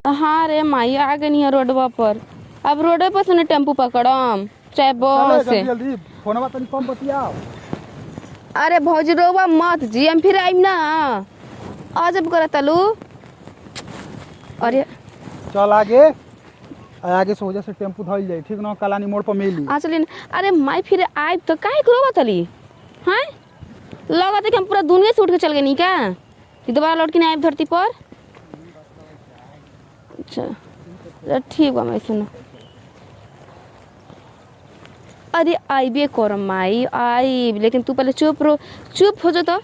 हाँ रे माई आ गई है रोडवा पर। अब रोडवे पर से टेम्पू पकड़म चाहे बस से। जल्दी फोनवा तनी कम बतियाओ। अरे भौजी रोवा मत जी, हम फिर आइम ना। आ जब कर तलू। अरे चल आगे आगे से वजह से टेम्पू धइल जाई ठीक ना, कलानी मोड़ पर मिली। आ चलिन। अरे माई फिर आइब तो काहे रोवा तली हैं? लगत है कि हम पूरा दुनिया से उठ के चल गए नहीं क्या कि दोबारा लौट के नहीं आइब धरती पर। अच्छा ठीक बा मैं सुनो। अरे आइबे कर माई आइब, लेकिन तू पहले चुप हो जा तो।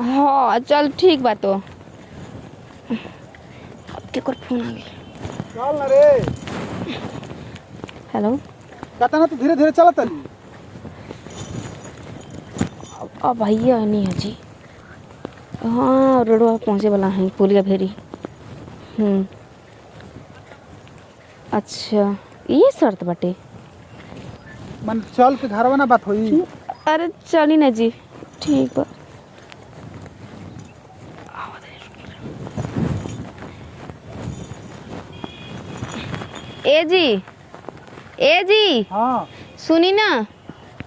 हाँ चल ठीक बा। तो अब के कर फोन आ गया। चल ना रे। हेलो कहता ना तू धीरे धीरे चला तली। अब भैया नहीं है जी। हाँ रोडवा पहुँचे वाला है पुलिया भेरी। अच्छा ये शर्त बाटे। मन चल के घरवा ना बात होई। अरे चली ना जी ठीक बा। ए जी हाँ सुनी ना।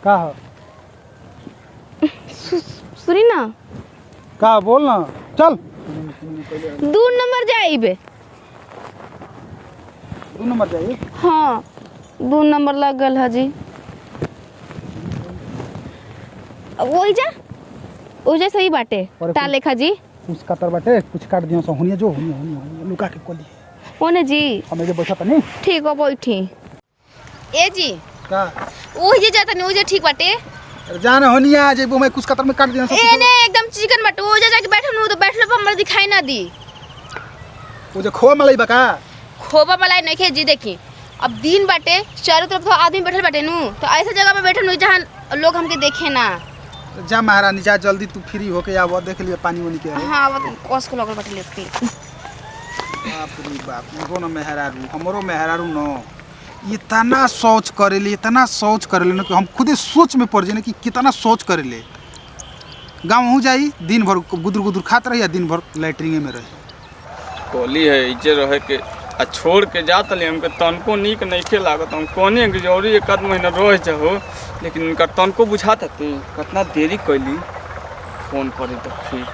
का हो? सुनी ना। का बोल ना चल। 2 नंबर जाइबे। 2 नंबर जाई। हाँ 2 नंबर लग गल है जी। ओइजा सही बाटे ता लेखा जी। कुछ कतर बाटे कुछ काट दियो सो हुनिया जो हुनिया लुका के कोली ओने जी हमें जे बैठा तनी ठीक हो बैठी। ए जी का ओइजे जाता नहीं ओइजे ठीक बाटे। जान हुनिया जेबो मैं कुछ कतर में काट दियो सो। एने एकदम चिकन बाटे ओइजे जाके बैठनु तो बैठलो पर हमरा दिखाई ना दी। वो जो खो मलाई बका खोबा मलाई नहीं खे जी। देखी अब दिन बाटे चारों तरफ तो आदमी बैठल बाटे नु, तो ऐसे जगह पे बैठनु जहां लोग हमके देखे ना। जा महारानी जा जल्दी तू फ्री होके आ वो देख लिया पानी वानी के है। हां वो कस को लगल बाटे लेके। बाप रे बाप इहो न मेहरारू हमरो मेहरारू न इतना सोच करेले न कि हम खुदे सोच में पड़ जाने कि कितना सोच करेले। गाँव हो जाई दिन भर गुदर गुदर खात रही दिन भर लैटरिंग में रही। कोली है इजे रहे के आ छोड़ के जात ले हमके तनको नीक नइखे लागत। हम कोने के जरूरी एक आध महीना रह जाओ, लेकिन उनका तनको बुझात हती कितना देरी कैली फोन करे तो फिर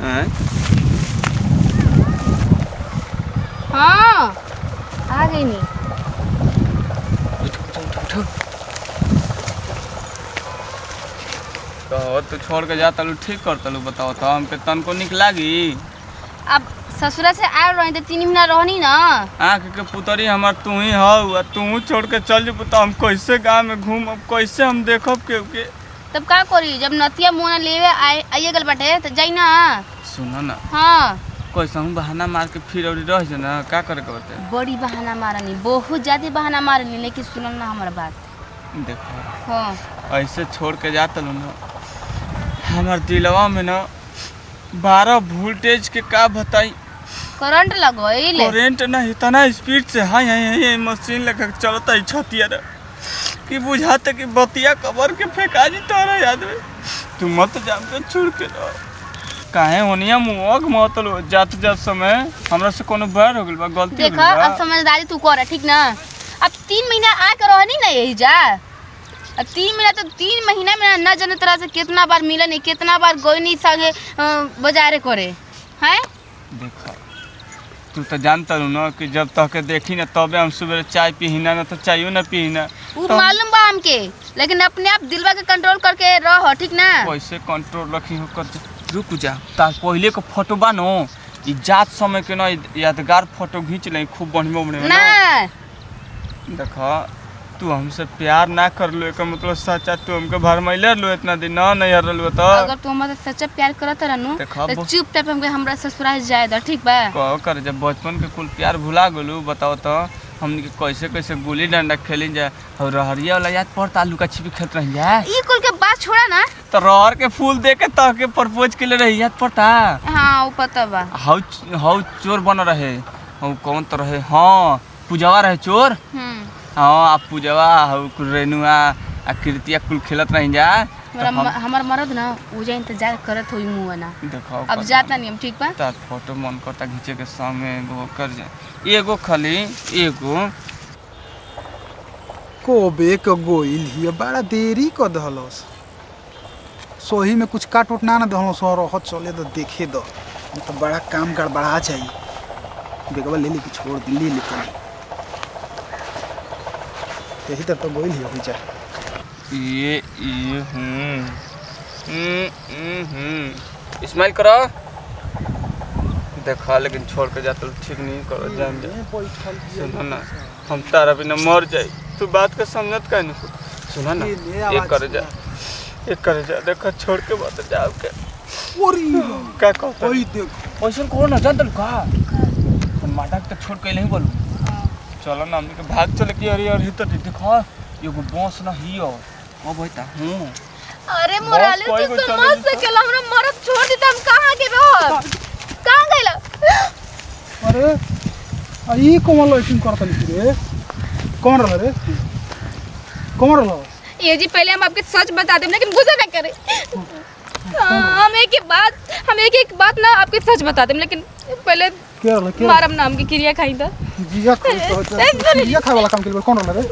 हैं। हां आ गई नी। तो तू छोड़ के जाता लू ठीक करता लू बताओ तो हमके तनको निक लागी। अब ससुरा से आ रही तो 3 महीना रहनी ना। आँख के पुतरी हमार तू ही हौ, तू छोड़ के चल जब तो हम कैसे गाँव में घूमब, कैसे हम देखब के। तब का करी जब नतिया मोना लेवे आइए गल बाटे तो जाई ना। सुनो ना हाँ कैसा हूँ बहाना मार के फिर और रह जा ना का करे के होते। बड़ी बहाना मारनी बहुत ज्यादा बहाना मारनी, लेकिन सुनो ना हमारा बात। देखो हाँ ऐसे छोड़ के जाता लो ना हमार दिलवा में ना 12 वोल्टेज के का बताई करंट लगोइल। करेंट ना इतना स्पीड से हाय मशीन लेकर चलता है छतिया रे कि बुझाते कि बतिया कबर के फेंका जी तोरा याद में। तू मत जाम के छोड़ के रह काहे होनिया मुंह मतलो जात समय हमरा से कोनो बैर हो गेल बा गलती हो गेल देखा बा। अब समझदारी तू कर ठीक ना। अब 3 महीना आ के रहनी ना यही जा। अब 3 महीना तो 3 महीना में ना जाने तरह से कितना बार मिला नहीं कितना बार गोइनी संगे बाजारे करे हैं। देखा तू तो जानता रू ना कि जब तक के देखी ना तबे हम सुबह चाय पीना ना तो चायो ना पीना वो मालूम बा हमके, लेकिन अपने आप दिलवा के कंट्रोल करके रहो ठीक ना। कैसे कंट्रोल रखी हो कर रुक जा तार पहले के फोटो बा नो ई जात समय के ना यादगार फोटो खींच ले खूब बढ़िया बढ़िया ना। देखा तू हमसे प्यार ना कर लो एक मतलब सच्चा तू हमके भरमैले लो इतना दिन ना नहीं हर लो तो अगर तू हमसे सच्चा प्यार करत रहनु देखा तो चुपचाप हमके हमरा ससुराल जाए द ठीक बा। कहो कर जब बचपन के कुल प्यार भुला गेलू बताओ तो हमनी के कैसे कैसे गुल्ली डंडा खेली जा और रहरिया वाला याद पड़ता आलू का छिपी खेलत रही जा। ई कुल के बात छोड़ा ना तो रहर के फूल दे के तह के प्रपोज के ले रही याद पड़ता। हां वो पता बा। हाउ चोर बन रहे हाउ कौन तो रहे हाँ पूजवा रहे चोर। हाँ आप पूजवा हाउ रेनुआ आ कृतिया कुल खेलत रही जा हमार मरद ना वो जा इंतजार करत होई मुंह ना। देखो अब जाता नहीं हम, ठीक बा? तार फोटो मन करता खींचे के सामने एगो कर जाए, एगो खाली एगो कोबे के गोइल हिय बड़ा देरी क दहलस। सोही में कुछ काट उठ ना दहलस और रह चले तो देखे दो, हम तो बड़ा काम गड़बड़ा जाई। बेगवा ले के छोड़ दिल्ली लेके यही तो गोइल हिय हो जा। ये स्माइल करो। देखा लेकिन छोड़ के जाते ठीक नहीं करो, जान जा। सुनो ना, हम तारा बिना मर जाए, तू बात का समझत का नहीं। सुनो ना, एक करे जा देखा छोड़ के बात जाओ के ओरी का कहता ओई देख ओइसन करो ना, जान तू का हम माटा के छोड़ के नहीं बोलू। चलो ना हमनी के भाग चले कि अरे अरे तो देखा एगो बॉस ना हियो ओ बइता हूं। अरे मोराले तू समझ सकेला हमरा मरद छोड़ दी त हम कहां के रह? कहां गइला? अरे ई कौन लइटिंग करता नहीं रे? कौन रहा रे? कौन रहा? ये जी पहले हम आपके सच बता दें, लेकिन गुस्सा ना करें। हम एक एक बात ना आपके सच बता दें, लेकिन पहले क्या मारम नाम की क्रिया खाई था। जिया खाए वाला काम के लिए कौन रहा रे?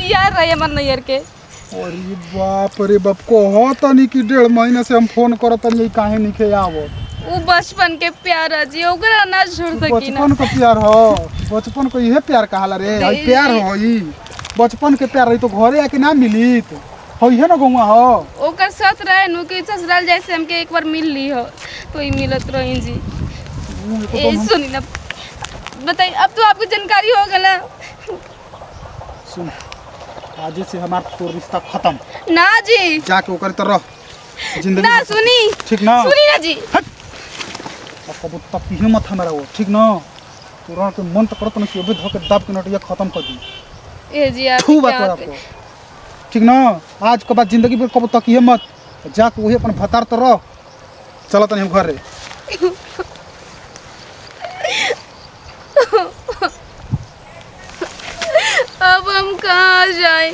यार रहे हमर नैयर के। अरे बाप रे बाप, कहता नहीं कि 1.5 महीने से हम फोन करत नहीं, काहे नहीं के आवो? वो बचपन के प्यार है जी, ओकरा ना छोड़ सकी ना। बचपन का प्यार हो, बचपन को इहे प्यार कहाला रे। हई प्यार हो, ई बचपन के प्यार रही तो घरे आके ना मिली तो हई है ना गौवा हो। ओकर साथ रहे नु के ससुराल जैसे हमके एक बार मिल ली हो तो ही मिलत रही जी। ए सुनी ना, बताइए अब तो आपको जानकारी हो गला। सुन, आज से हमार तो रिश्ता खत्म ना जी, जाके ओकर तो रह जिंदगी ना सुनी, ठीक ना? सुनी ना जी। अब कबू तक हिम्मत हमारा वो ठीक ना? तो रह के मन तो करत ना कि अबे धो के दाब के नटिया खत्म कर दी। ए जी आप ठू बात है आपको, ठीक ना? आज के बाद जिंदगी में कबू तक हिम्मत जाके वही अपन भतार तो रह। चलो तनी हम घर रे। अब हम कहाँ जाए?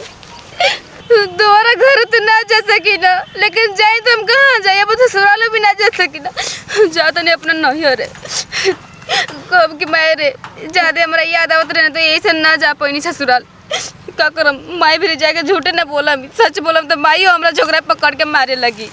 दोबारा घर तो ना जा सकी ना, लेकिन जाए तो हम कहाँ जाए? अब तो ससुराल भी ना जा सकी ना। जाता नहीं अपना नैहर रे, कब की मैं रे ज्यादा हमारा याद आवत रहे तो यही से ना जा पाई ससुराल। का करम, माई भी जाके झूठे ना बोलम, सच बोलम तो माई हमरा झोकरा पकड़ के मारे लगी।